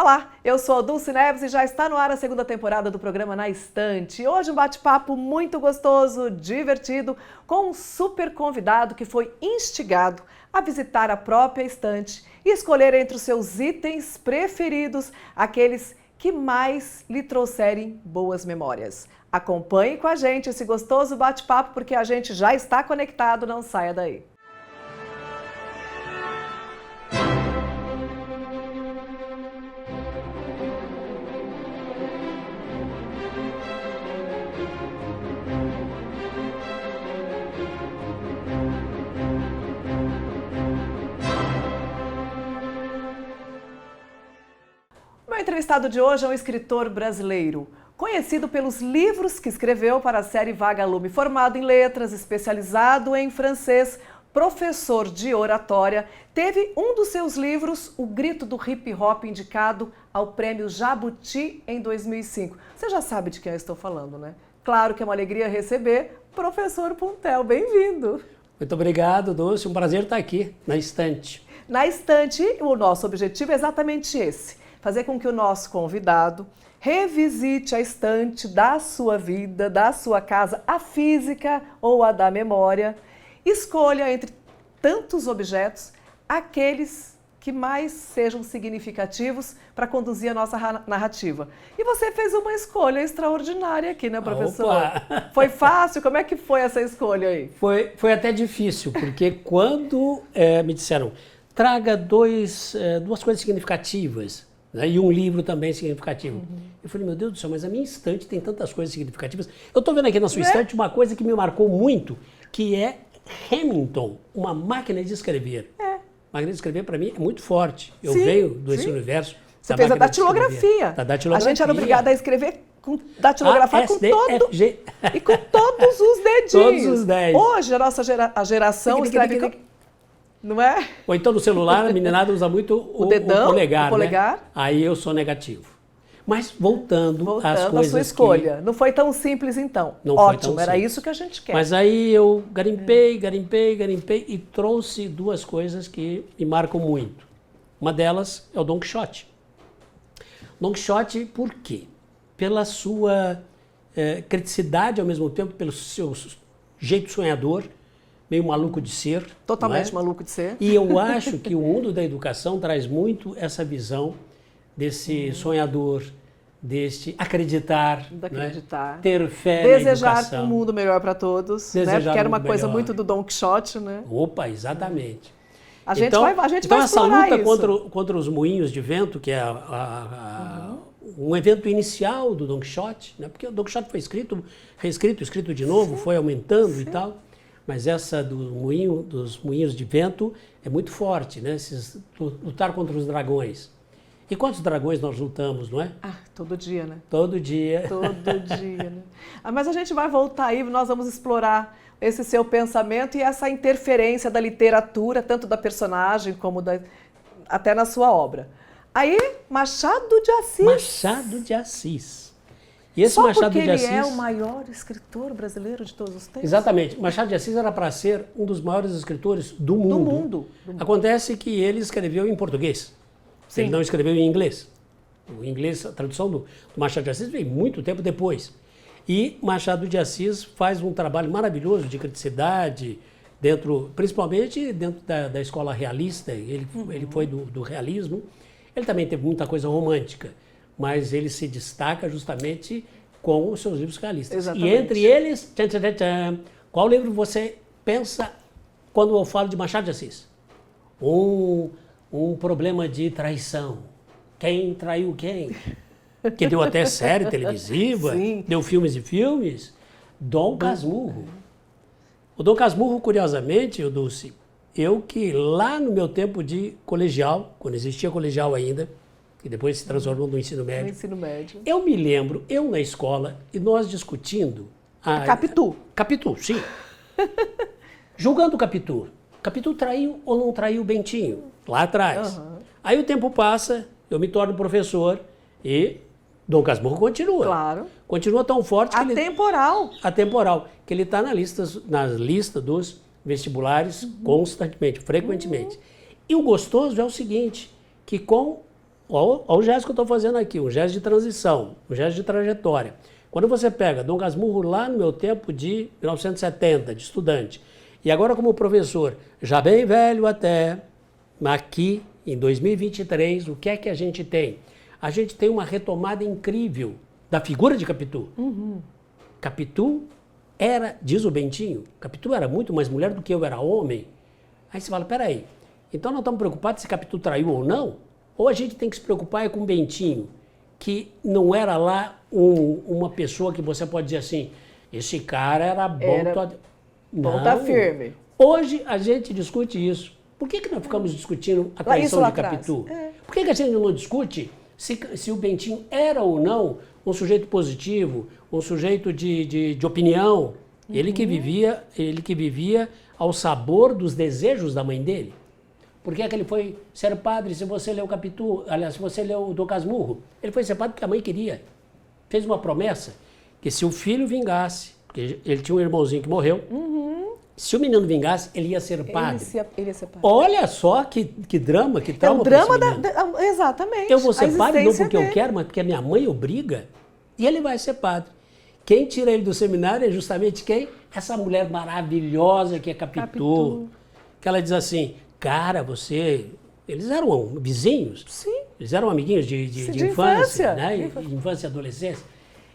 Olá, eu sou a Dulce Neves e já está no ar a segunda temporada do programa Na Estante. Hoje um bate-papo muito gostoso, divertido, com um super convidado que foi instigado a visitar a própria estante e escolher entre os seus itens preferidos aqueles que mais lhe trouxerem boas memórias. Acompanhe com a gente esse gostoso bate-papo porque a gente já está conectado, não saia daí. O meu entrevistado de hoje é um escritor brasileiro, conhecido pelos livros que escreveu para a série Vagalume, formado em letras, especializado em francês, professor de oratória. Teve um dos seus livros, O Grito do Hip Hop, indicado ao Prêmio Jabuti em 2005. Você já sabe de quem eu estou falando, né? Claro que é uma alegria receber professor Puntel. Bem-vindo! Muito obrigado, Dulce. Um prazer estar aqui, na estante. Na estante, o nosso objetivo é exatamente esse. Fazer com que o nosso convidado revisite a estante da sua vida, da sua casa, a física ou a da memória. Escolha entre tantos objetos aqueles que mais sejam significativos para conduzir a nossa narrativa. E você fez uma escolha extraordinária aqui, né, professor? Opa! Foi fácil? Como é que foi essa escolha aí? Foi até difícil, porque quando me disseram, traga duas coisas significativas, né, e um livro também significativo. Eu falei, meu Deus do céu, mas a minha estante tem tantas coisas significativas. Eu estou vendo aqui na sua estante uma coisa que me marcou muito, que é Remington, uma máquina de escrever. Máquina de escrever, para mim, é muito forte. Eu venho desse universo. Você fez a datilografia. A gente era obrigada a escrever, datilografar com todo... E com todos os dedinhos. Todos os 10. Hoje, a nossa geração escreve... Não é? Ou então no celular, a meninada usa muito o dedão, o polegar, né? Aí eu sou negativo. Mas voltando às coisas à sua escolha. Não foi tão simples então. Não Ótimo, foi tão era simples. Isso que a gente quer. Mas aí eu garimpei e trouxe duas coisas que me marcam muito. Uma delas é o Don Quixote. Don Quixote, por quê? Pela sua criticidade ao mesmo tempo, pelo seu jeito sonhador, meio maluco de ser. Totalmente maluco de ser. E eu acho que o mundo da educação traz muito essa visão desse sonhador, desse acreditar, ter fé na educação. Desejar um mundo melhor para todos, né? Porque era uma coisa muito do Don Quixote, né? Opa, exatamente. A gente vai explorar essa luta isso. contra os moinhos de vento, que é um evento inicial do Don Quixote, né? Porque o Don Quixote foi reescrito, escrito de novo, foi aumentando e tal. Mas essa dos moinhos de vento é muito forte, né? Lutar contra os dragões. E quantos dragões nós lutamos, não é? Todo dia, né? Todo dia. Todo dia, né? Mas a gente vai voltar aí, nós vamos explorar esse seu pensamento e essa interferência da literatura, tanto da personagem como até na sua obra. Aí, Machado de Assis. Machado de Assis. E esse Só Machado porque de Assis, ele é o maior escritor brasileiro de todos os tempos? Exatamente. Machado de Assis era para ser um dos maiores escritores do mundo. Acontece que ele escreveu em português. Sim. Ele não escreveu em inglês. O inglês, a tradução do Machado de Assis veio muito tempo depois. E Machado de Assis faz um trabalho maravilhoso de criticidade, principalmente dentro da escola realista. Ele foi do realismo. Ele também teve muita coisa romântica. Mas ele se destaca justamente com os seus livros realistas. Exatamente. E entre eles, qual livro você pensa quando eu falo de Machado de Assis? Um problema de traição. Quem traiu quem? Que deu até série televisiva, deu filmes e filmes. Dom Casmurro. O Dom Casmurro, curiosamente, Dulce, eu que lá no meu tempo de colegial, quando existia colegial ainda, que depois se transformou no ensino médio. No ensino médio. Eu me lembro, eu na escola, e nós discutindo... Capitu. Capitu, sim. Julgando o Capitu. Capitu traiu ou não traiu o Bentinho? Lá atrás. Aí o tempo passa, eu me torno professor e Dom Casmurro continua. Claro. Continua tão forte que atemporal, que ele está na lista dos vestibulares constantemente, frequentemente. E o gostoso é o seguinte, que com olha o gesto que eu estou fazendo aqui, um gesto de transição, um gesto de trajetória. Quando você pega Dom Casmurro lá no meu tempo de 1970, de estudante, e agora como professor, já bem velho até, aqui em 2023, o que é que a gente tem? A gente tem uma retomada incrível da figura de Capitu. Capitu era, diz o Bentinho, Capitu era muito mais mulher do que eu era homem. Aí você fala, peraí, então nós estamos preocupados se Capitu traiu ou não? Ou a gente tem que se preocupar com o Bentinho, que não era lá uma pessoa que você pode dizer assim, esse cara era bom... Ponta firme. Hoje a gente discute isso. Por que nós ficamos discutindo a traição de Capitu? Por que a gente não discute se o Bentinho era ou não um sujeito positivo, um sujeito de opinião? Ele que vivia ao sabor dos desejos da mãe dele. Por que é que ele foi ser padre? Se você leu Capitu, aliás, se você leu o Dom Casmurro, ele foi ser padre porque a mãe queria. Fez uma promessa que se o filho vingasse, porque ele tinha um irmãozinho que morreu, se o menino vingasse, ele ia ser padre. Ele ia ser padre. Olha só que drama, que trauma. É o drama exatamente. Eu vou ser padre não porque eu quero, mas porque a minha mãe obriga. E ele vai ser padre. Quem tira ele do seminário é justamente quem? Essa mulher maravilhosa que é Capitu. Que ela diz assim, cara, você... Eles eram vizinhos. Sim. Eles eram amiguinhos de infância, né? Infância e adolescência.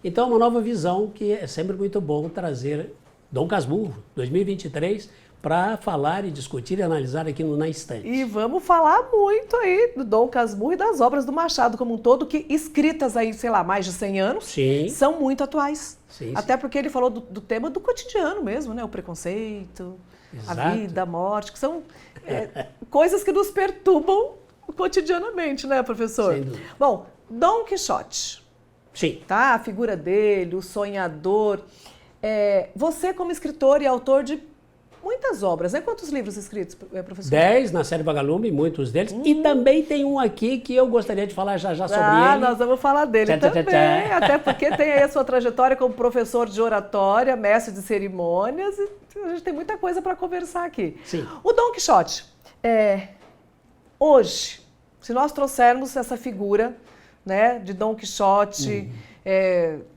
Então é uma nova visão que é sempre muito bom trazer Dom Casmurro, 2023, para falar e discutir e analisar aqui no Na Estante. E vamos falar muito aí do Dom Casmurro e das obras do Machado como um todo, que escritas aí, sei lá, mais de 100 anos, sim, são muito atuais. Sim, até porque ele falou do tema do cotidiano mesmo, né? O preconceito, exato, a vida, a morte, que são coisas que nos perturbam cotidianamente, né, professor? Sem dúvida. Bom, Dom Quixote. Sim. Tá? A figura dele, o sonhador. Você como escritor e autor de muitas obras, né? Quantos livros escritos, professor? 10 na série Vagalume, muitos deles. E também tem um aqui que eu gostaria de falar já sobre ele. Nós vamos falar dele também. Até porque tem aí a sua trajetória como professor de oratória, mestre de cerimônias. E a gente tem muita coisa para conversar aqui. Sim. O Dom Quixote, hoje, se nós trouxermos essa figura, né, de Dom Quixote,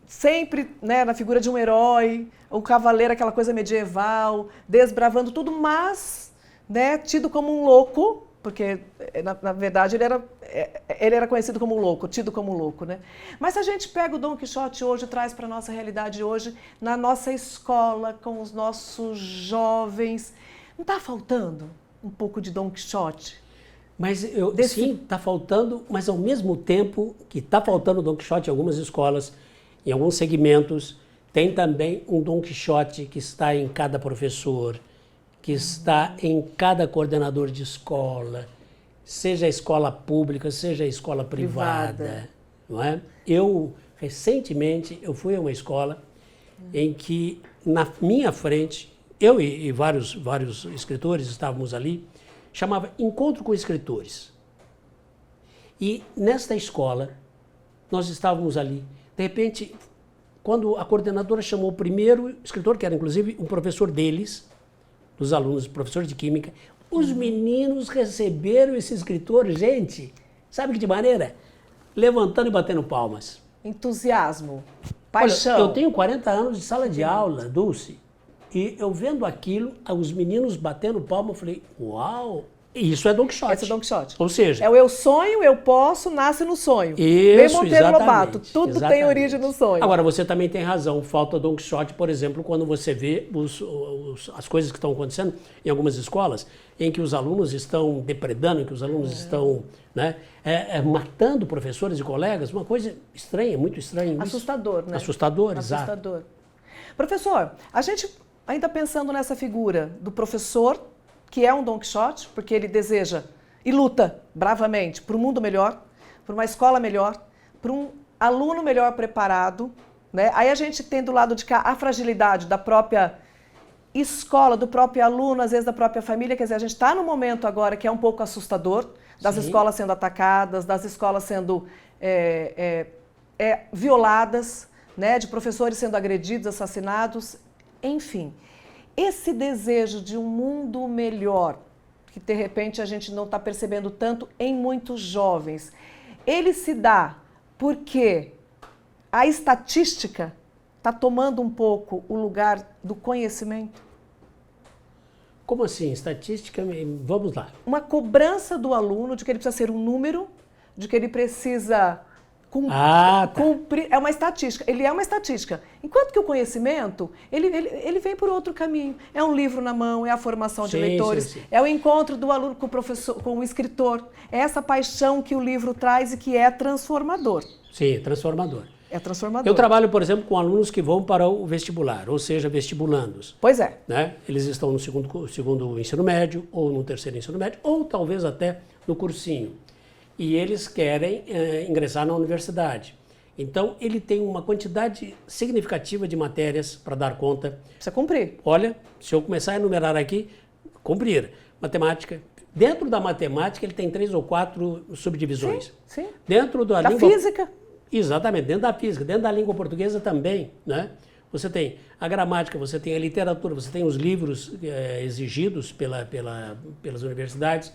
sempre, né, na figura de um herói, o cavaleiro, aquela coisa medieval, desbravando tudo, mas, né, tido como um louco, porque na verdade ele era conhecido como louco, tido como louco, né? Mas se a gente pega o Dom Quixote hoje, traz para a nossa realidade hoje, na nossa escola, com os nossos jovens, não está faltando um pouco de Dom Quixote? Mas sim, está faltando, mas ao mesmo tempo que está faltando Dom Quixote em algumas escolas, em alguns segmentos, tem também um Dom Quixote que está em cada professor, que está em cada coordenador de escola, seja a escola pública, seja a escola privada. Não é? Recentemente, eu fui a uma escola em que, na minha frente, eu e vários escritores estávamos ali, chamava Encontro com Escritores. E nesta escola, nós estávamos ali. De repente, quando a coordenadora chamou o primeiro escritor, que era inclusive um professor deles, dos alunos, professor de química, os meninos receberam esse escritor, gente, sabe que de maneira? Levantando e batendo palmas. Entusiasmo, paixão. Olha, eu tenho 40 anos de sala de aula, Dulce, e eu vendo aquilo, os meninos batendo palma, eu falei, uau! Isso é Dom Quixote. Esse é Dom Quixote. Ou seja... É o eu sonho, eu posso, nasce no sonho. Isso, Monteiro exatamente. Lobato, tudo tem origem no sonho. Agora, você também tem razão. Falta Dom Quixote, por exemplo, quando você vê as coisas que estão acontecendo em algumas escolas, em que os alunos estão depredando, em que os alunos estão matando professores e colegas. Uma coisa estranha, muito estranha. Assustador, né? Assustador, exato. Assustador. Professor, a gente ainda pensando nessa figura do professor, que é um Dom Quixote, porque ele deseja e luta bravamente por um mundo melhor, por uma escola melhor, por um aluno melhor preparado, né? Aí a gente tem do lado de cá a fragilidade da própria escola, do próprio aluno, às vezes da própria família. Quer dizer, a gente está num momento agora que é um pouco assustador, das escolas sendo atacadas, das escolas sendo violadas, né? De professores sendo agredidos, assassinados, enfim. Esse desejo de um mundo melhor, que de repente a gente não está percebendo tanto em muitos jovens, ele se dá porque a estatística está tomando um pouco o lugar do conhecimento? Como assim? Estatística? Vamos lá. Uma cobrança do aluno de que ele precisa ser um número, de que ele precisa cumprir. É uma estatística. Ele é uma estatística. Enquanto que o conhecimento, ele vem por outro caminho. É um livro na mão, é a formação de leitores, é o encontro do aluno com o professor, com o escritor. É essa paixão que o livro traz e que é transformador. Sim, transformador. É transformador. Eu trabalho, por exemplo, com alunos que vão para o vestibular, ou seja, vestibulandos. Pois é. Né? Eles estão no segundo ensino médio, ou no terceiro ensino médio, ou talvez até no cursinho. E eles querem ingressar na universidade. Então, ele tem uma quantidade significativa de matérias para dar conta. Precisa cumprir. Olha, se eu começar a enumerar aqui, cumprir. Matemática. Dentro da matemática, ele tem 3 ou 4 subdivisões. Sim. Dentro da língua... física. Exatamente, dentro da física, dentro da língua portuguesa também, né? Você tem a gramática, você tem a literatura, você tem os livros exigidos pelas universidades.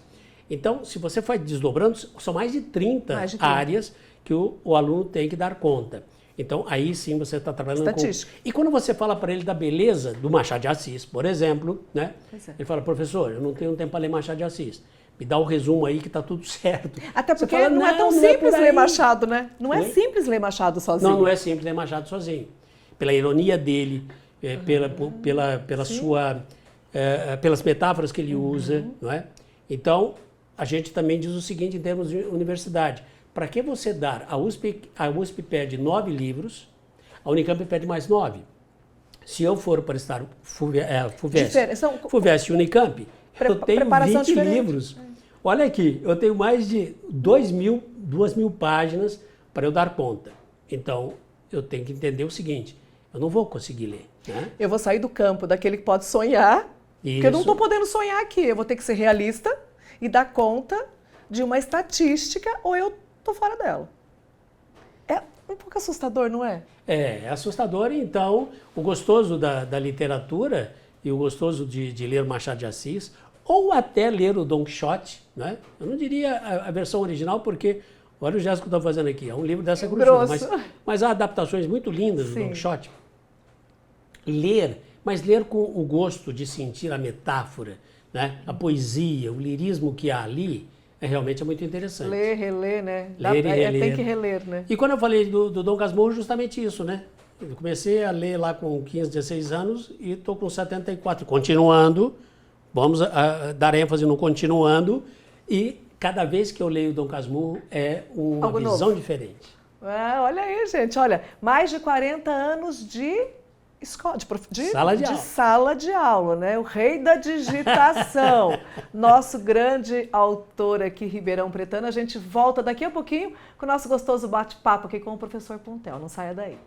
Então, se você for desdobrando, são mais de 30 áreas que o aluno tem que dar conta. Então, aí sim você está trabalhando estatística. E quando você fala para ele da beleza do Machado de Assis, por exemplo, né? Ele fala, professor, eu não tenho tempo para ler Machado de Assis. Me dá o resumo aí que está tudo certo. Até porque fala, não é tão simples ler Machado, né? Não é simples ler Machado sozinho. Não é simples ler Machado sozinho. Pela ironia dele, pelas metáforas que ele usa, não é? Então, a gente também diz o seguinte em termos de universidade. Para que você dar? A USP pede 9 livros, a Unicamp pede mais 9. Se eu for para estar FUVEST e Unicamp, eu tenho 20 livros. Olha aqui, eu tenho mais de 2 mil páginas para eu dar conta. Então, eu tenho que entender o seguinte, eu não vou conseguir ler. Né? Eu vou sair do campo daquele que pode sonhar, porque eu não estou podendo sonhar aqui. Eu vou ter que ser realista e dar conta de uma estatística ou eu estou fora dela. É um pouco assustador, não é? É assustador. Então, o gostoso da literatura e o gostoso de ler Machado de Assis, ou até ler o Dom Quixote, né? Eu não diria a versão original, porque, olha o gesto que eu estou fazendo aqui, é um livro dessa grossura, mas há adaptações muito lindas do Dom Quixote. Mas ler com o gosto de sentir a metáfora, né? A poesia, o lirismo que há ali, realmente muito interessante. Ler, reler, né? Tem que reler, né? E quando eu falei do Dom Casmurro, justamente isso, né? Eu comecei a ler lá com 15, 16 anos e estou com 74, continuando. Vamos dar ênfase no continuando, e cada vez que eu leio Dom Casmurro é uma visão diferente. Olha aí, gente, olha, mais de 40 anos de sala de aula, né? O rei da digitação, nosso grande autor aqui, Ribeirão Pretano. A gente volta daqui a pouquinho com o nosso gostoso bate-papo aqui com o professor Puntel. Não saia daí.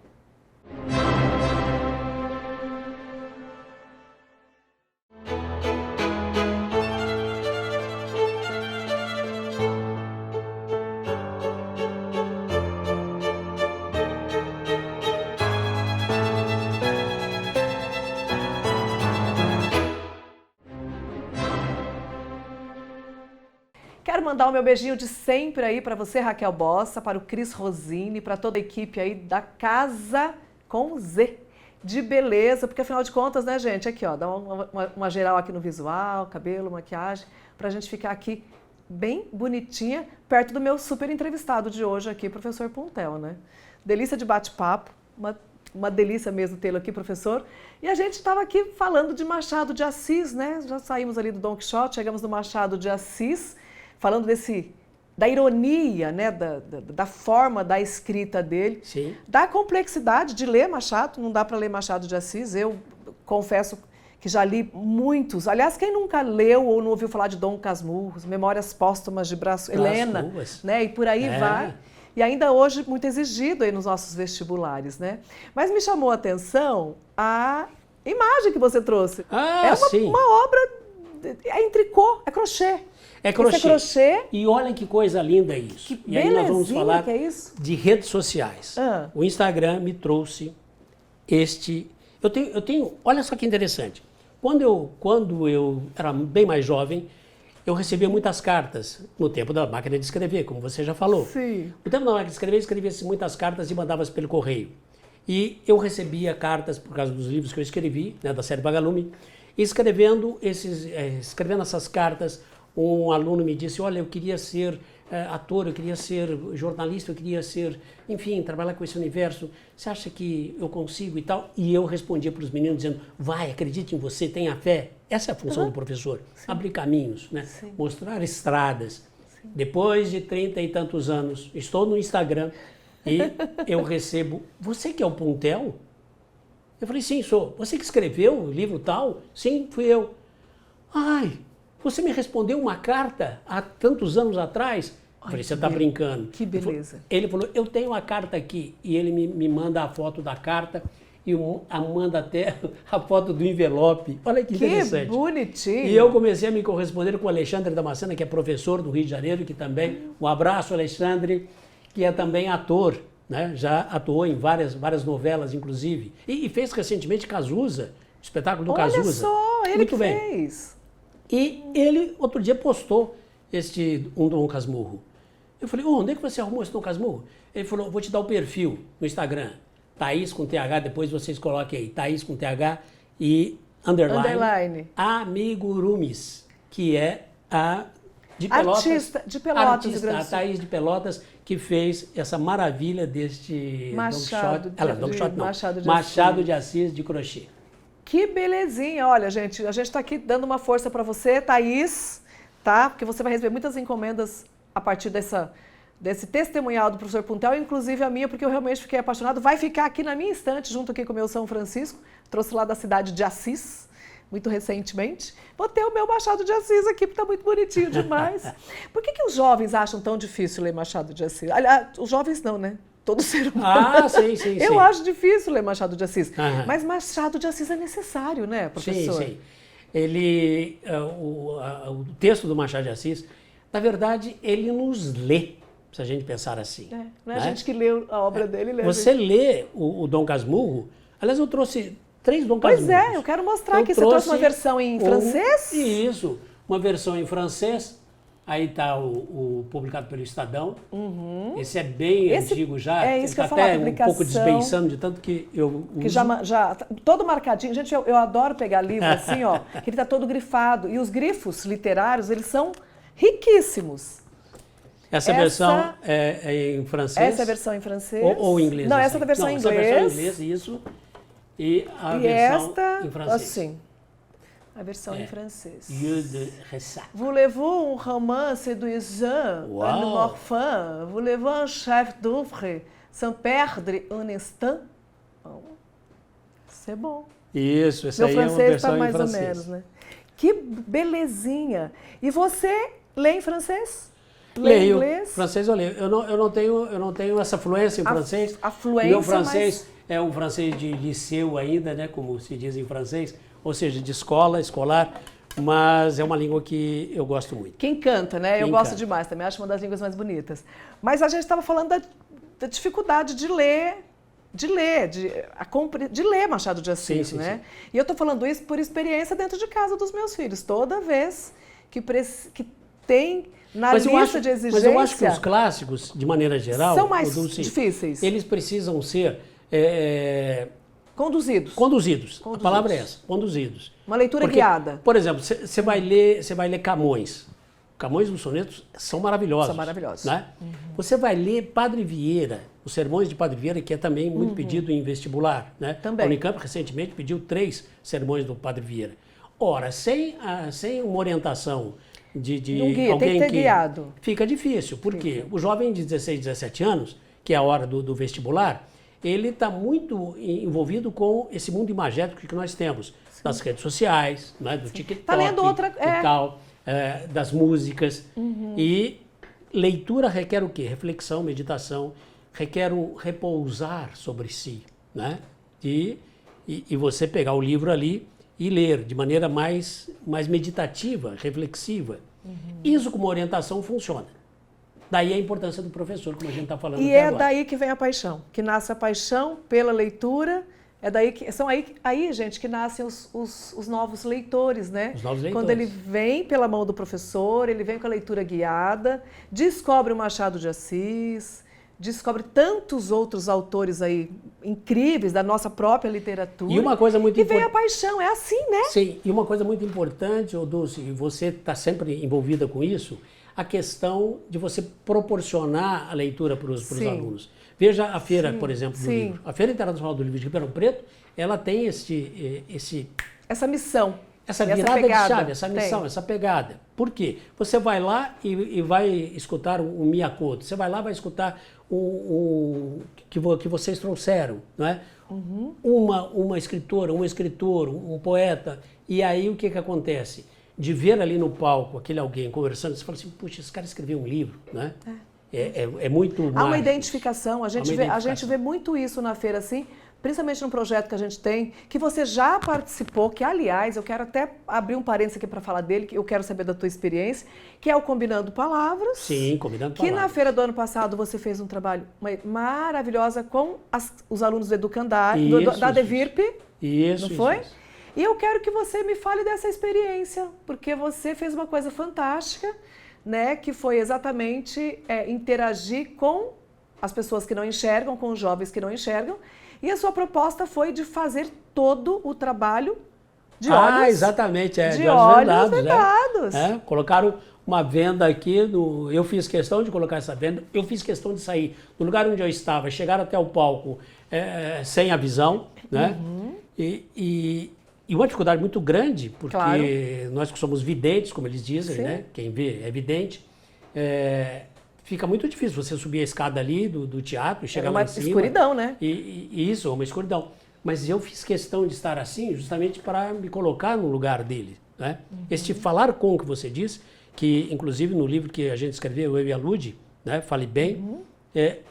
Quero mandar o meu beijinho de sempre aí para você, Raquel Bossa, para o Cris Rosini, para toda a equipe aí da Casa com Z de beleza, porque afinal de contas, né, gente, aqui ó, dá uma geral aqui no visual, cabelo, maquiagem, para a gente ficar aqui bem bonitinha, perto do meu super entrevistado de hoje aqui, professor Puntel, né? Delícia de bate-papo, uma delícia mesmo tê-lo aqui, professor. E a gente estava aqui falando de Machado de Assis, né? Já saímos ali do Dom Quixote, chegamos no Machado de Assis, falando da ironia, né, da forma da escrita dele, sim, da complexidade de ler Machado. Não dá para ler Machado de Assis, eu confesso que já li muitos. Aliás, quem nunca leu ou não ouviu falar de Dom Casmurro, Memórias Póstumas de Brás Helena, né, e por aí vai. E ainda hoje muito exigido aí nos nossos vestibulares, né? Mas me chamou a atenção a imagem que você trouxe. Uma obra, em tricô, é crochê. É crochê. Esse é crochê. E olha que coisa linda isso. Que e aí nós vamos falar que é isso? de redes sociais. O Instagram me trouxe Eu tenho. Olha só que interessante. Quando eu era bem mais jovem, eu recebia muitas cartas no tempo da máquina de escrever, como você já falou. Sim. No tempo da máquina de escrever, escrevia-se muitas cartas e mandava-se pelo correio. E eu recebia cartas por causa dos livros que eu escrevi, né, da série Vagalume, e escrevendo essas cartas, um aluno me disse, olha, eu queria ser ator, eu queria ser jornalista, eu queria ser, enfim, trabalhar com esse universo, você acha que eu consigo e tal? E eu respondia para os meninos dizendo, vai, acredite em você, tenha fé. Essa é a função do professor, abrir caminhos, né? Mostrar estradas. Sim. Depois de 30 e tantos anos, estou no Instagram e eu recebo, você que é o Puntel? Eu falei, sim, sou. Você que escreveu o livro tal? Sim, fui eu. Ai, você me respondeu uma carta há tantos anos atrás? Eu falei, você está brincando. Que beleza. Ele falou, eu tenho a carta aqui. E ele me manda a foto da carta e manda até a foto do envelope. Olha que interessante. Que bonitinho. E eu comecei a me corresponder com o Alexandre Damascena, que é professor do Rio de Janeiro, que também, um abraço, Alexandre, que é também ator. Né? Já atuou em várias novelas, inclusive. E fez recentemente Cazuza, o espetáculo do Cazuza. Olha só, ele muito que bem. fez. E ele, outro dia, postou um Dom Casmurro. Eu falei, onde é que você arrumou esse Dom Casmurro? Ele falou, vou te dar o perfil no Instagram. Thaís com TH, depois vocês coloquem aí. Thaís com TH e underline. Amigurumis, que é a de Pelotas. Artista de Pelotas. Artista, a Thaís de Pelotas, que fez essa maravilha deste Machado de Assis de crochê. Que belezinha. Olha, gente, a gente está aqui dando uma força para você, Thaís, tá? Porque você vai receber muitas encomendas a partir desse testemunhal do professor Puntel, inclusive a minha, porque eu realmente fiquei apaixonado. Vai ficar aqui na minha estante, junto aqui com o meu São Francisco. Trouxe lá da cidade de Assis, muito recentemente. Vou ter o meu Machado de Assis aqui, porque está muito bonitinho demais. Por que os jovens acham tão difícil ler Machado de Assis? Aliás, os jovens não, né? Todo ser humano. Sim. Eu acho difícil ler Machado de Assis. Mas Machado de Assis é necessário, né, professor? Sim. Ele, o texto do Machado de Assis, na verdade, ele nos lê, se a gente pensar assim. Não é a gente que lê a obra dele, lê. Você lê o Dom Casmurro, aliás, eu trouxe 3 Dom Casmurros. Pois é, eu quero mostrar aqui. Você trouxe uma versão em francês? Isso, uma versão em francês. Aí está o publicado pelo Estadão. Esse é bem antigo já. É isso que eu ia tá falar, até um pouco desbeiçando de tanto que eu uso. Que já todo marcadinho. Gente, eu adoro pegar livro assim, ó, que ele está todo grifado. E os grifos literários, eles são riquíssimos. Essa versão é em francês? Essa é a versão em francês? Ou em inglês? Não, essa é a versão em inglês. Essa versão em inglês, isso. E a versão em francês. Assim. A versão em francês. Yeux de Ressac. Voulez-vous un roman séduisant, un morphin? Voulez-vous un chef d'œuvre sans perdre un instant? Bom, isso é bom. Isso, essa Meu aí é uma francês versão tá mais em francês. ou menos, né? Que belezinha! E você lê em francês? Leio. Inglês? Francês eu leio. Eu não tenho essa fluência em francês. A fluência, meu francês é um francês de liceu ainda, né, como se diz em francês, ou seja, de escolar, mas é uma língua que eu gosto muito. Que encanta, né? Eu gosto demais também, acho uma das línguas mais bonitas. Mas a gente estava falando da dificuldade de ler Machado de Assis, né? Sim. E eu estou falando isso por experiência dentro de casa dos meus filhos. Toda vez que tem na lista de exigência... Mas eu acho que os clássicos, de maneira geral... São mais difíceis. Eles precisam ser... Conduzidos. A palavra é essa, conduzidos. Uma leitura guiada. Por exemplo, você vai ler Camões. Camões dos sonetos são maravilhosos. São maravilhosos. Né? Você vai ler Padre Vieira, os sermões de Padre Vieira, que é também muito pedido em vestibular. Né? Também. A Unicamp recentemente pediu 3 sermões do Padre Vieira. Ora, sem uma orientação de alguém tem que ter guiado. Fica difícil, porque o jovem de 16, 17 anos, que é a hora do vestibular, ele está muito envolvido com esse mundo imagético que nós temos, das redes sociais, né, do TikTok tá lendo e tal, das músicas. E leitura requer o quê? Reflexão, meditação, requer repousar sobre si, né? E você pegar o livro ali e ler de maneira mais meditativa, reflexiva. Isso como orientação funciona. Daí a importância do professor, como a gente está falando e até agora. E é daí que vem a paixão, que nasce a paixão pela leitura São aí, gente, que nascem os novos leitores, né? Os novos leitores. Quando ele vem pela mão do professor, ele vem com a leitura guiada, descobre o Machado de Assis, descobre tantos outros autores aí incríveis da nossa própria literatura. E uma coisa muito importante. E vem a paixão, é assim, né? Sim, e uma coisa muito importante, Dulce, e você está sempre envolvida com isso, a questão de você proporcionar a leitura para os alunos. Veja a feira, por exemplo, do livro. A Feira Internacional do Livro de Ribeirão Preto, ela tem essa missão. Essa virada de chave, essa missão, essa pegada. Por quê? Você vai lá e vai escutar um Miyakoto, você vai lá e vai escutar que vocês trouxeram, não é? Uhum. Uma escritora, um escritor, um poeta. E aí o que acontece? De ver ali no palco aquele alguém conversando, você fala assim, puxa, esse cara escreveu um livro, né? É muito mágico. Há uma identificação, a gente vê muito isso na feira, assim, principalmente no projeto que a gente tem, que você já participou, que aliás, eu quero até abrir um parênteses aqui para falar dele, que eu quero saber da tua experiência, que é o Combinando Palavras. Sim, Combinando Palavras. Que na feira do ano passado você fez um trabalho maravilhosa com os alunos do Educandário, da Devirp, não foi? Isso. E eu quero que você me fale dessa experiência, porque você fez uma coisa fantástica, né, que foi exatamente interagir com as pessoas que não enxergam, com os jovens que não enxergam, e a sua proposta foi de fazer todo o trabalho de olhos. Exatamente, de olhos vendados. Colocaram uma venda aqui, eu fiz questão de colocar essa venda, eu fiz questão de sair do lugar onde eu estava, chegar até o palco sem a visão, né? Uhum. E uma dificuldade muito grande, porque nós que somos videntes, como eles dizem, né? Quem vê é vidente, fica muito difícil você subir a escada ali do teatro e chegar lá em cima. Uma escuridão, né? Isso, uma escuridão. Mas eu fiz questão de estar assim justamente para me colocar no lugar dele, né? Uhum. Este falar com o que você diz, que inclusive no livro que a gente escreveu, eu e a Ludi, né? Fale Bem,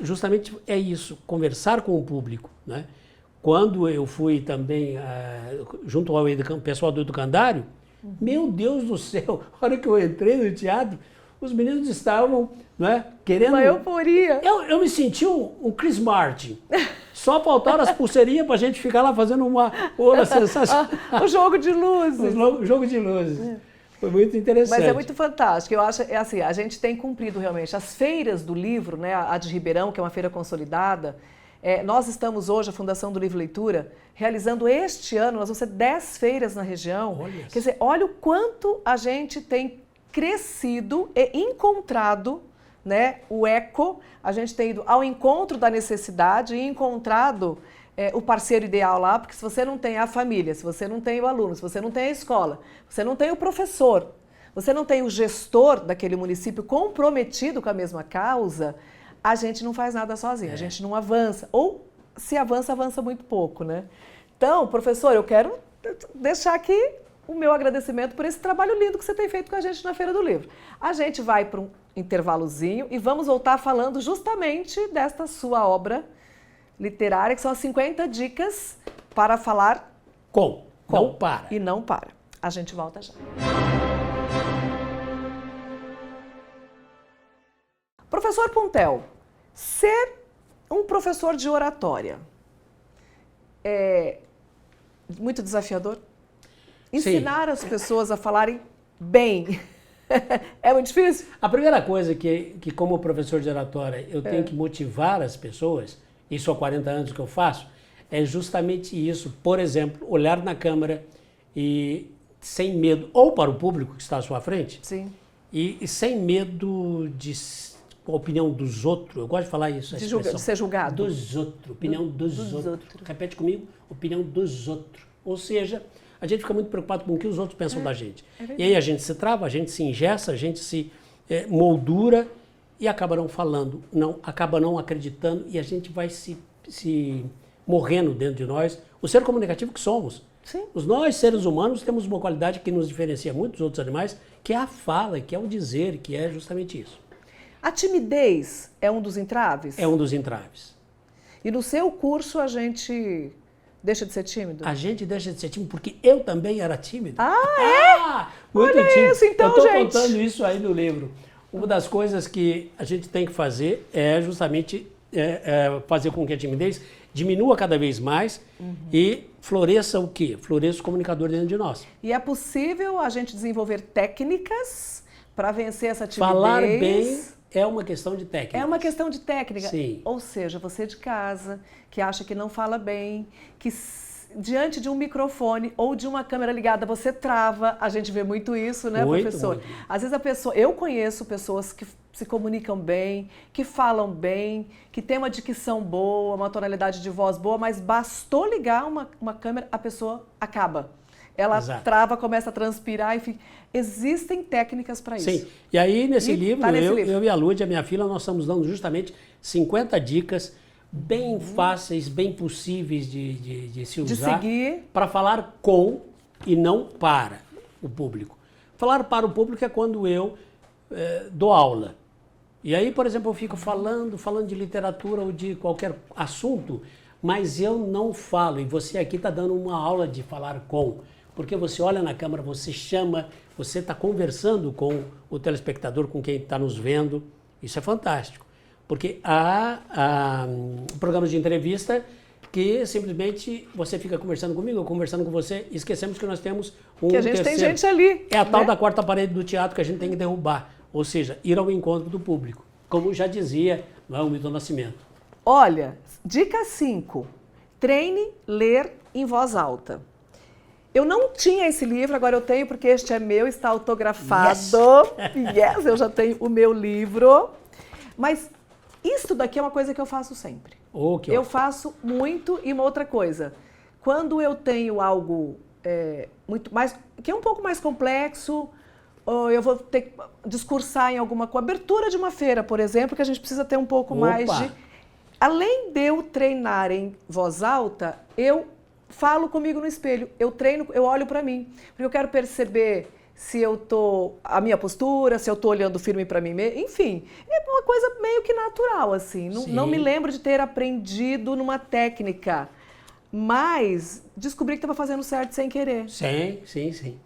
justamente é isso, conversar com o público, né? Quando eu fui também junto ao pessoal do Educandário, meu Deus do céu, a hora que eu entrei no teatro, os meninos estavam, né, querendo... Uma euforia. Eu me senti um Chris Martin. Só faltaram as pulseirinhas para a gente ficar lá fazendo uma outra sensação. O jogo de luzes. O jogo de luzes. Foi muito interessante. Mas é muito fantástico. Eu acho, assim, a gente tem cumprido realmente. As feiras do livro, né, a de Ribeirão, que é uma feira consolidada, nós estamos hoje, a Fundação do Livro Leitura, realizando este ano, nós vamos ter 10 feiras na região. Quer dizer, olha o quanto a gente tem crescido e encontrado, né, o eco, a gente tem ido ao encontro da necessidade e encontrado o parceiro ideal lá, porque se você não tem a família, se você não tem o aluno, se você não tem a escola, você não tem o professor, você não tem o gestor daquele município comprometido com a mesma causa, a gente não faz nada sozinho, a gente não avança. Ou se avança, avança muito pouco, né? Então, professor, eu quero deixar aqui o meu agradecimento por esse trabalho lindo que você tem feito com a gente na Feira do Livro. A gente vai para um intervalozinho e vamos voltar falando justamente desta sua obra literária, que são as 50 dicas para falar não para. E não para. A gente volta já. Professor Puntel, ser um professor de oratória é muito desafiador? Ensinar as pessoas a falarem bem é muito difícil? A primeira coisa que como professor de oratória, eu tenho que motivar as pessoas, isso há 40 anos que eu faço, é justamente isso. Por exemplo, olhar na câmera e sem medo, ou para o público que está à sua frente, sim, e sem medo de a opinião dos outros, eu gosto de falar isso, de ser julgado. Dos outros, opinião dos outros. Repete comigo, opinião dos outros. Ou seja, a gente fica muito preocupado com o que os outros pensam da gente. E aí a gente se trava, a gente se engessa, a gente se moldura e acaba não falando, acaba não acreditando e a gente vai se morrendo dentro de nós. O ser comunicativo que somos. Sim. Nós, seres humanos, temos uma qualidade que nos diferencia muito dos outros animais, que é a fala, que é o dizer, que é justamente isso. A timidez é um dos entraves? É um dos entraves. E no seu curso a gente deixa de ser tímido? A gente deixa de ser tímido porque eu também era tímido. Muito Olha tímido. Isso, então, eu estou gente. contando isso aí no livro. Uma das coisas que a gente tem que fazer é justamente fazer com que a timidez diminua cada vez mais e floresça o quê? Floresça o comunicador dentro de nós. E é possível a gente desenvolver técnicas para vencer essa timidez? Falar bem é uma questão de técnica. É uma questão de técnica. Sim. Ou seja, você de casa, que acha que não fala bem, que diante de um microfone ou de uma câmera ligada você trava. A gente vê muito isso, né, professor? Muito. Às vezes eu conheço pessoas que se comunicam bem, que falam bem, que têm uma dicção boa, uma tonalidade de voz boa, mas bastou ligar uma câmera, a pessoa acaba. Ela trava, começa a transpirar, enfim. Existem técnicas para isso. Sim. E aí, nesse livro, eu e a Lúdia, a minha filha, nós estamos dando justamente 50 dicas bem fáceis, bem possíveis de se usar para falar com e não para o público. Falar para o público é quando eu dou aula. E aí, por exemplo, eu fico falando de literatura ou de qualquer assunto, mas eu não falo. E você aqui está dando uma aula de falar com. Porque você olha na câmera, você chama, você está conversando com o telespectador, com quem está nos vendo. Isso é fantástico. Porque há programas de entrevista que simplesmente você fica conversando comigo, eu conversando com você, e esquecemos que nós temos um terceiro. Que a gente tem gente ali. É a tal da quarta parede do teatro que a gente tem que derrubar. Ou seja, ir ao encontro do público. Como já dizia o Milton Nascimento. Olha, dica 5. Treine ler em voz alta. Eu não tinha esse livro, agora eu tenho porque este é meu, está autografado. Yes, eu já tenho o meu livro. Mas isso daqui é uma coisa que eu faço sempre. Eu faço muito. E uma outra coisa, quando eu tenho algo muito mais, que é um pouco mais complexo, ou eu vou ter que discursar em alguma cobertura de uma feira, por exemplo, que a gente precisa ter um pouco mais de... Além de eu treinar em voz alta, eu falo comigo no espelho, eu treino, eu olho para mim, porque eu quero perceber se eu a minha postura, se eu tô olhando firme para mim mesmo, enfim, é uma coisa meio que natural, assim, não me lembro de ter aprendido numa técnica, mas descobri que estava fazendo certo sem querer. Sim.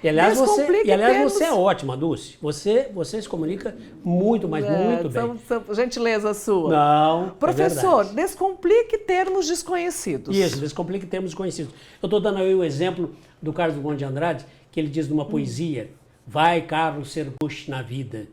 E aliás, você é ótima, Dulce. Você se comunica muito, mas muito bem. Gentileza sua. Não, professor, descomplique termos desconhecidos. Isso, descomplique termos desconhecidos. Eu estou dando aí o exemplo do Carlos Drummond de Andrade, que ele diz numa poesia, vai, Carlos, ser gauche na vida,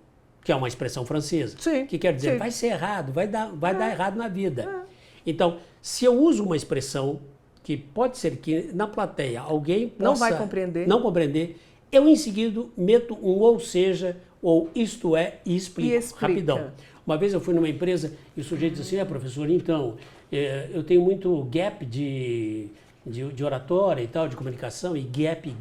que é uma expressão francesa. Sim, que quer dizer, vai ser errado, vai dar errado na vida. Então, se eu uso uma expressão que pode ser que na plateia alguém possa não vai compreender. Não compreender, eu em seguida meto um ou seja, ou isto é, e explico rapidão. Uma vez eu fui numa empresa e o sujeito disse assim, professor, então, eu tenho muito gap de oratória e tal, de comunicação, e gap.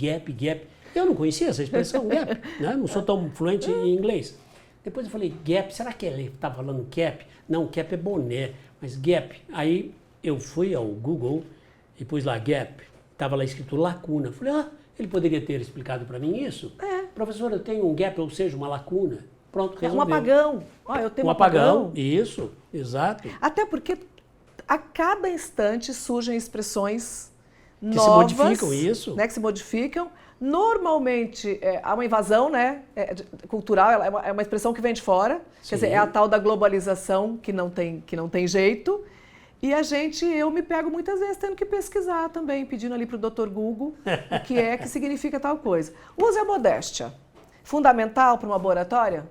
Eu não conhecia essa expressão, gap, né? Não sou tão fluente em inglês. Depois eu falei, gap, será que ele está falando cap? Não, cap é boné, mas gap. Aí eu fui ao Google e pus lá gap, estava lá escrito lacuna. Falei, ele poderia ter explicado para mim isso? Professor, eu tenho um gap, ou seja, uma lacuna. Pronto, resolveu. Um apagão. Eu tenho um apagão. Isso, exato. Até porque a cada instante surgem expressões que novas. Se modificam, isso. Né, que se modificam. Normalmente há uma invasão, né, cultural, é uma expressão que vem de fora. Sim. Quer dizer, é a tal da globalização que não tem jeito. E eu me pego muitas vezes tendo que pesquisar também, pedindo ali para o Dr. Google o que significa tal coisa. Use a modéstia. Fundamental para uma oratória?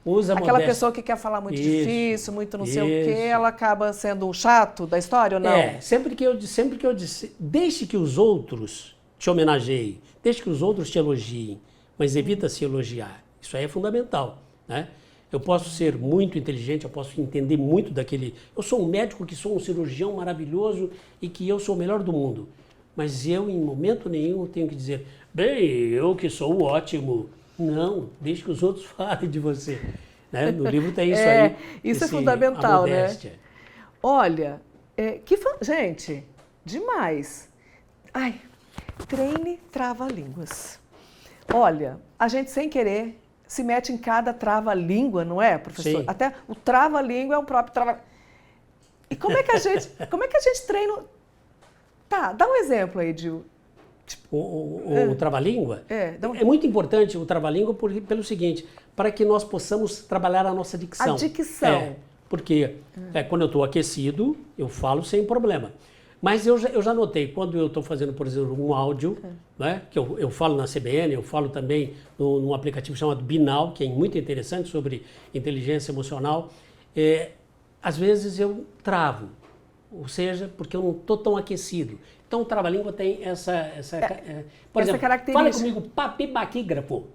Usa a Aquela modéstia. pessoa que quer falar muito difícil, muito não sei o quê, ela acaba sendo um chato da história ou não? Sempre que eu disse, deixe que os outros te homenageiem, deixe que os outros te elogiem, mas evita se elogiar. Isso aí é fundamental, né? Eu posso ser muito inteligente, eu posso entender muito daquele... Eu sou um médico que sou um cirurgião maravilhoso e que eu sou o melhor do mundo. Mas eu, em momento nenhum, tenho que dizer, bem, eu que sou ótimo. Não, deixe que os outros falem de você. Né? No livro tem isso aí. Isso é fundamental, né? Olha, gente, demais. Treine trava-línguas. Olha, a gente sem querer se mete em cada trava-língua, não é, professor? Sim. Até o trava-língua é um próprio trava... E como é que a gente treina... Tá, dá um exemplo aí de... O trava-língua? É muito importante o trava-língua pelo seguinte, para que nós possamos trabalhar a nossa dicção. A dicção. Porque quando eu estou aquecido, eu falo sem problema. Mas eu já notei, quando eu estou fazendo, por exemplo, um áudio, né, que eu falo na CBN, eu falo também num aplicativo chamado Binal, que é muito interessante sobre inteligência emocional, às vezes eu travo, ou seja, porque eu não estou tão aquecido. Então o trava-língua tem por exemplo, característica. Fala comigo, papibaquígrafo.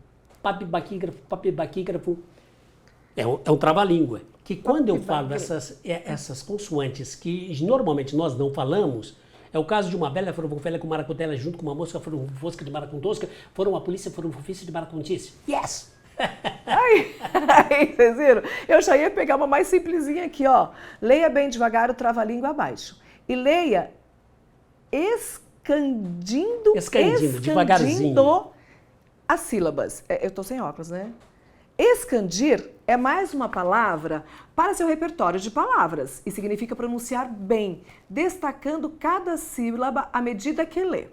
Papibaquígrafo. É um trava-língua. Que quando eu falo essas consoantes que normalmente nós não falamos, é o caso de uma bela formofelha com maracutela junto com uma mosca fosca de maracutosca, foram a polícia, foram fofice de maracuntice. Yes! Aí, vocês viram? Eu já ia pegar uma mais simplesinha aqui, ó. Leia bem devagar o trava-língua abaixo. E leia escandindo devagarzinho as sílabas. Eu tô sem óculos, né? Escandir é mais uma palavra para seu repertório de palavras e significa pronunciar bem, destacando cada sílaba à medida que lê.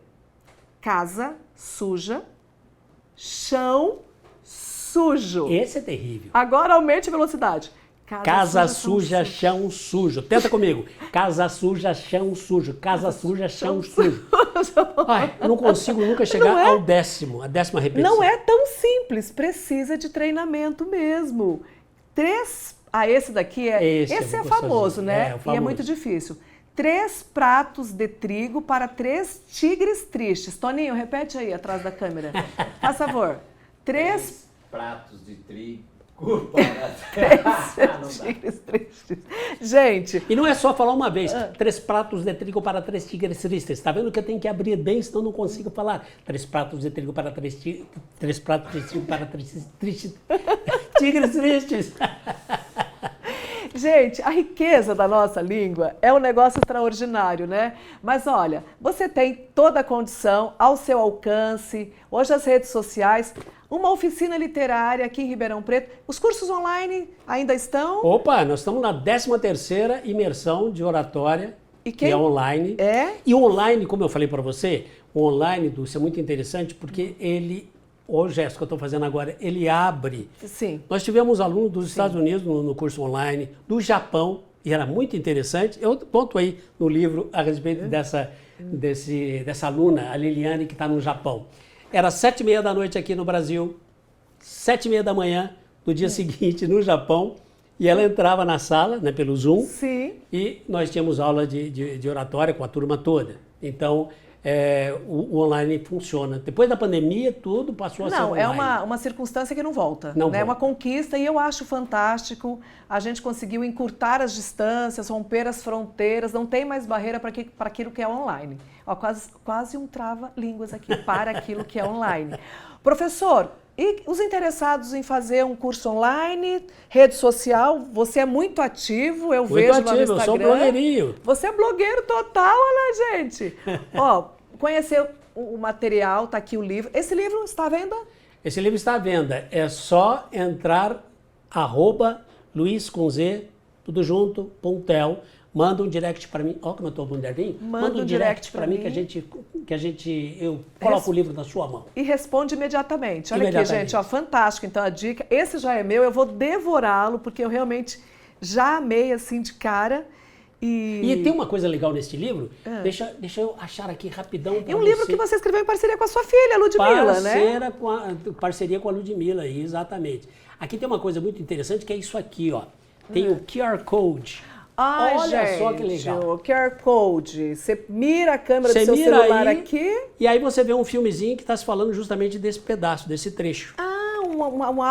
Casa, suja, chão, sujo. Esse é terrível. Agora aumente a velocidade. Casa suja, chão sujo. Tenta comigo. Casa suja, chão sujo. Casa suja, chão sujo. Ai, eu não consigo nunca chegar a décima repetição. Não é tão simples, precisa de treinamento mesmo. Esse daqui esse é famoso, né? Famoso. E é muito difícil. 3 pratos de trigo para 3 tigres tristes. Toninho, repete aí atrás da câmera. Faz favor. 3 pratos de trigo. Tigres tristes. Gente. E não é só falar uma vez. 3 pratos de trigo para 3 tigres tristes. Tá vendo que eu tenho que abrir bem, senão eu não consigo falar. 3 pratos de trigo para 3 pratos de trigo para 3 tigres tristes. Gente, a riqueza da nossa língua é um negócio extraordinário, né? Mas olha, você tem toda a condição ao seu alcance, hoje as redes sociais, uma oficina literária aqui em Ribeirão Preto. Os cursos online ainda estão? Opa, nós estamos na 13ª imersão de oratória, que é online. E o online, como eu falei para você, o online, Dulce, é muito interessante porque o gesto que eu estou fazendo agora, ele abre. Sim. Nós tivemos alunos dos Estados Unidos no curso online, do Japão, e era muito interessante. Eu conto aí no livro a respeito dessa aluna, a Liliane, que está no Japão. Era 7h30 da noite aqui no Brasil, 7h30 da manhã do dia seguinte no Japão, e ela entrava na sala, né, pelo Zoom, Sim. E nós tínhamos aula de oratória com a turma toda. Então, o online funciona. Depois da pandemia, tudo passou a ser online. Não, é uma circunstância que não volta. Não né? volta. É uma conquista e eu acho fantástico. A gente conseguiu encurtar as distâncias, romper as fronteiras, não tem mais barreira para aquilo que é online. Ó, quase um trava-línguas aqui para aquilo que é online. Professor, e os interessados em fazer um curso online, rede social, você é muito ativo, eu vejo lá no Instagram. Eu sou blogueirinho. Você é blogueiro total, olha, gente. Ó, conhecer o material, tá aqui o livro. Esse livro está à venda? Esse livro está à venda. É só entrar, @Luiz com Z, tudo junto, .tel. Manda um direct para mim. Ó, como eu estou moderninho. Manda um direct para mim que eu coloco o livro na sua mão. E responde imediatamente. Olha aqui, gente, ó, fantástico. Então a dica, esse já é meu, eu vou devorá-lo, porque eu realmente já amei assim de cara. E tem uma coisa legal neste livro, deixa eu achar aqui rapidão. E um livro que você escreveu em parceria com a sua filha, Ludmila, né? Parceria com a Ludmila, exatamente. Aqui tem uma coisa muito interessante que é isso aqui, ó. Tem o QR Code. Ai, olha gente, só que legal. O QR Code. Você mira a câmera do seu celular aí, aqui. E aí você vê um filmezinho que está se falando justamente desse pedaço, desse trecho. Ah, uma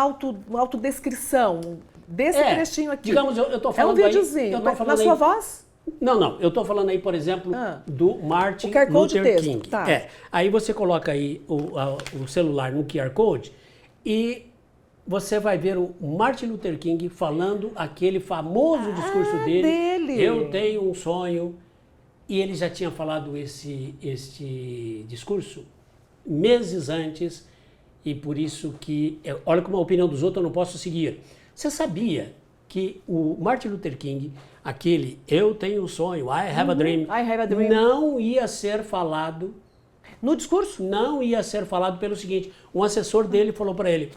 autodescrição desse trechinho aqui. Digamos, eu estou falando é um videozinho, na sua voz? Não, eu estou falando aí, por exemplo, do Martin Luther King. Tá. Aí você coloca aí o celular no QR Code e você vai ver o Martin Luther King falando aquele famoso discurso dele. Eu tenho um sonho. E ele já tinha falado este discurso meses antes, e por isso que, olha como a opinião dos outros eu não posso seguir. Você sabia que o Martin Luther King, aquele eu tenho um sonho, I have a dream, não ia ser falado no discurso? Não ia ser falado pelo seguinte, um assessor dele falou para ele,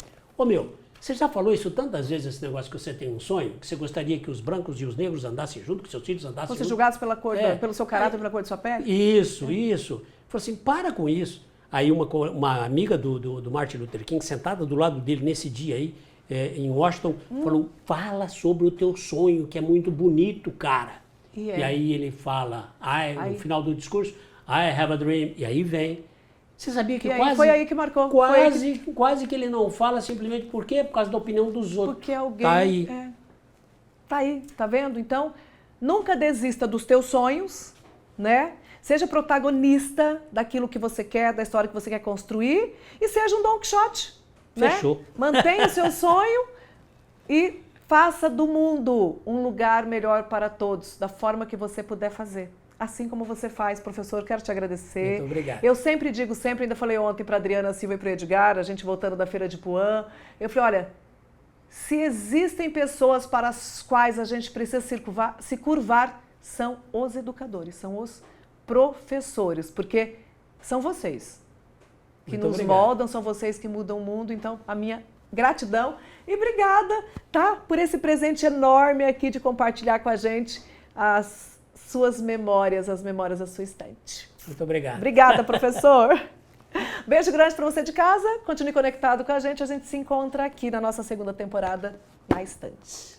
Você já falou isso tantas vezes, esse negócio que você tem um sonho, que você gostaria que os brancos e os negros andassem junto, que seus filhos andassem junto? Fossem julgados pela cor, pelo seu caráter, pela cor de sua pele? Isso. Falou assim, para com isso. Aí uma amiga do Martin Luther King, sentada do lado dele nesse dia aí, em Washington, falou, fala sobre o teu sonho, que é muito bonito, cara. E aí ele fala, no final do discurso, I have a dream. E aí vem. Você sabia que foi aí que marcou. Quase que ele não fala simplesmente por quê? Por causa da opinião dos outros. Porque alguém... Tá aí. Tá aí, tá vendo? Então, nunca desista dos teus sonhos, né? Seja protagonista daquilo que você quer, da história que você quer construir e seja um Don Quixote. Fechou. Né? Mantenha o seu sonho e faça do mundo um lugar melhor para todos, da forma que você puder fazer. Assim como você faz, professor, quero te agradecer. Muito obrigado. Eu sempre digo, ainda falei ontem para a Adriana Silva e para o Edgar, a gente voltando da Feira de Puan, eu falei, olha, se existem pessoas para as quais a gente precisa se curvar, são os educadores, são os professores, porque são vocês que Muito nos obrigado. moldam, são vocês que mudam o mundo, então a minha gratidão e obrigada, tá, por esse presente enorme aqui de compartilhar com a gente as suas memórias, as memórias da sua estante. Muito obrigado. Obrigada, professor. Beijo grande para você de casa, continue conectado com a gente se encontra aqui na nossa segunda temporada na Estante.